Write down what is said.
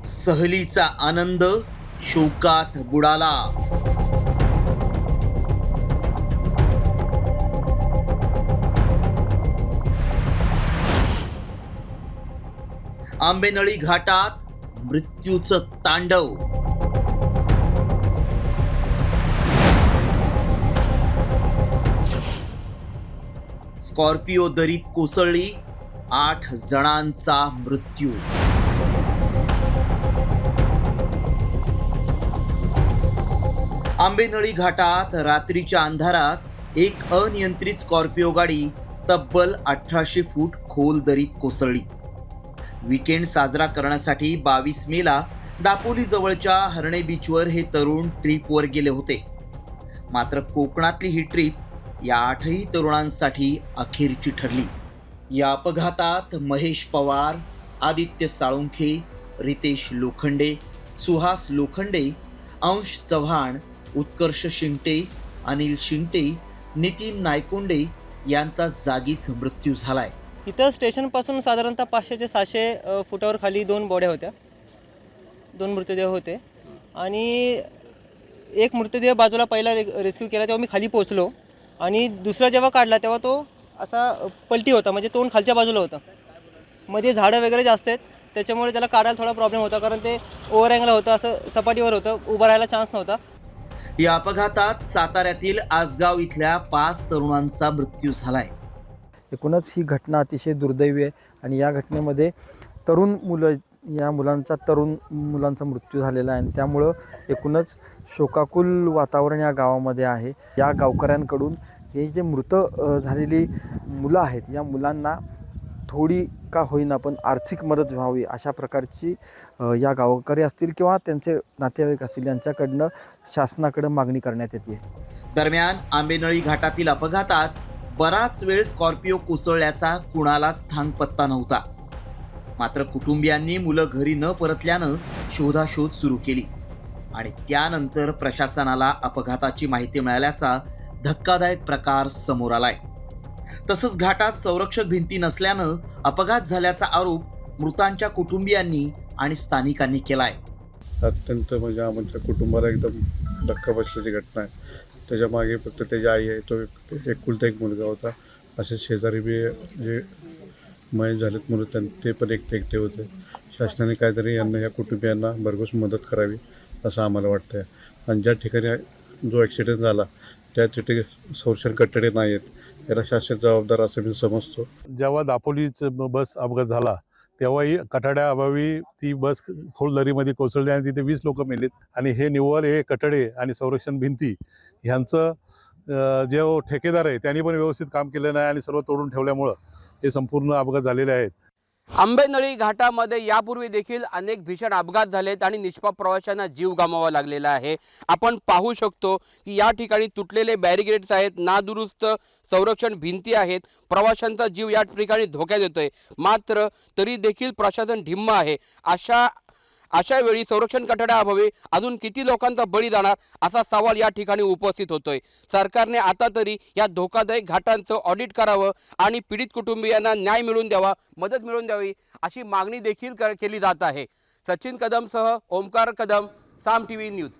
सहलीचा आनंद शोकात बुडाला। आंबेनळी घाटात मृत्यूचं तांडव। स्कॉर्पिओ दरीत कोसळली, 8 जणांचा मृत्यू। आंबेनळी घाटात रात्रीच्या अंधारात एक अनियंत्रित स्कॉर्पिओ गाडी तब्बल 1800 फूट खोल दरीत कोसळली। वीकेंड साजरा करण्यासाठी 22 मेला दापोली जवळच्या हरणे बीचवर हे तरुण ट्रिपवर गेले होते। मात्र कोकणातली ही ट्रिप या 8ही तरुणांसाठी अखेरची ठरली। या अपघातात महेश पवार, आदित्य साळुंखे, रितेश लोखंडे, सुहास लोखंडे, अंश चव्हाण, उत्कर्ष शिंगटे, अनिल शिंगटे, नितीन नायकोंडे यांचा जागीच मृत्यू झालाय। इथं स्टेशनपासून साधारणतः 500 ते 700 फुटावर खाली 2 बॉड्या होत्या, 2 मृतदेह होते आणि एक मृतदेह बाजूला पहिला रेस्क्यू केला तेव्हा मी खाली पोहोचलो आणि दुसरा जेव्हा काढला तेव्हा तो असा पलटी होता, म्हणजे तोंड खालच्या बाजूला होता। मध्ये झाडं वगैरे जास्त आहेत त्याच्यामुळे त्याला काढायला थोडा प्रॉब्लेम होता, कारण ते ओव्हर अँगल होतं, असं सपाटीवर होतं, उभं राहायला चान्स नव्हता। या अपघातात साताऱ्यातील आसगाव इथल्या 5 तरुणांचा मृत्यू झालाय। एकूणच ही घटना अतिशय दुर्दैवी आहे आणि या घटनेमध्ये तरुण मुलांचा मृत्यू झालेला आहे आणि त्यामुळं एकूणच शोकाकुल वातावरण या गावामध्ये आहे। या गावकऱ्यांकडून हे जे मृत झालेली मुलं आहेत या मुलांना थोडी का होईना पण आर्थिक मदत व्हावी अशा प्रकारची या गावकरी असतील किंवा त्यांचे नातेवाईक असतील यांच्याकडनं शासनाकडे मागणी करण्यात येते। दरम्यान आंबेनळी घाटातील अपघातात बराच वेळ स्कॉर्पिओ कोसळल्याचा कुणालाच थांगपत्ता नव्हता। मात्र कुटुंबियांनी मुलं घरी न परतल्यानं शोधाशोध सुरू केली आणि त्यानंतर प्रशासनाला अपघाताची माहिती मिळाल्याचा धक्कादायक प्रकार समोर आलाय। तसंच घाटात संरक्षक भिंती नसल्यानं अपघात झाल्याचा आरोप मृतांच्या कुटुंबियांनी आणि स्थानिकांनी केलाय। अत्यंत म्हणजे आमच्या कुटुंबाला एकदम धक्का बसल्याची घटना आहे। त्याच्या मागे फक्त त्याची आई आहे, तो त्याचा एकुलता एक मुलगा होता। असे शेजारी बी जे मयत झालेत मुलं ते पण एकटे होते। शासनाने काहीतरी यांना या कुटुंबियांना भरघोस मदत करावी असं आम्हाला वाटतं आहे। आणि ज्या ठिकाणी जो ॲक्सिडेंट झाला त्या ठिकाणी संरक्षण कठडे नाही आहेत, याला शासन जबाबदार असं मी समजतो। जेव्हा दापोलीचं बस अपघात झाला तेव्हाही कठाड्याअभावी ती बस खोल दरीमध्ये कोसळली आणि तिथे 20 लोक मेलीत आणि हे निव्वळ हे कठडे आणि संरक्षण भिंती ह्यांचं जे ठेकेदार आहे त्यांनी पण व्यवस्थित काम केलं नाही आणि सर्व तोडून ठेवल्यामुळं हे संपूर्ण अपघात झालेले आहेत। आंबेनळी घाटामध्ये यापूर्वी देखील अनेक भीषण अपघात झालेत आणि निष्पाप प्रवाशांना जीव गमवावा लागलेला आहे। आपण पाहू शकतो की या ठिकाणी तुटलेले बॅरिकेड्स आहेत, नादुरुस्त संरक्षण भिंती आहेत, प्रवाशांचा जीव या ठिकाणी धोक्यात येतोय। मात्र तरी देखील प्रशासन ढिम्म आहे। अशा वेळी संरक्षण कठड्याअभावी अजून किती लोकांचा बळी जाणार असा सवाल या ठिकाणी उपस्थित होतोय। सरकारने आता तरी या धोकादायक घाटांचं ऑडिट करावं आणि पीडित कुटुंबियांना न्याय मिळवून द्यावा, मदत मिळवून द्यावी अशी मागणी देखील केली जात आहे। सचिन कदमसह ओमकार कदम, साम टीव्ही न्यूज।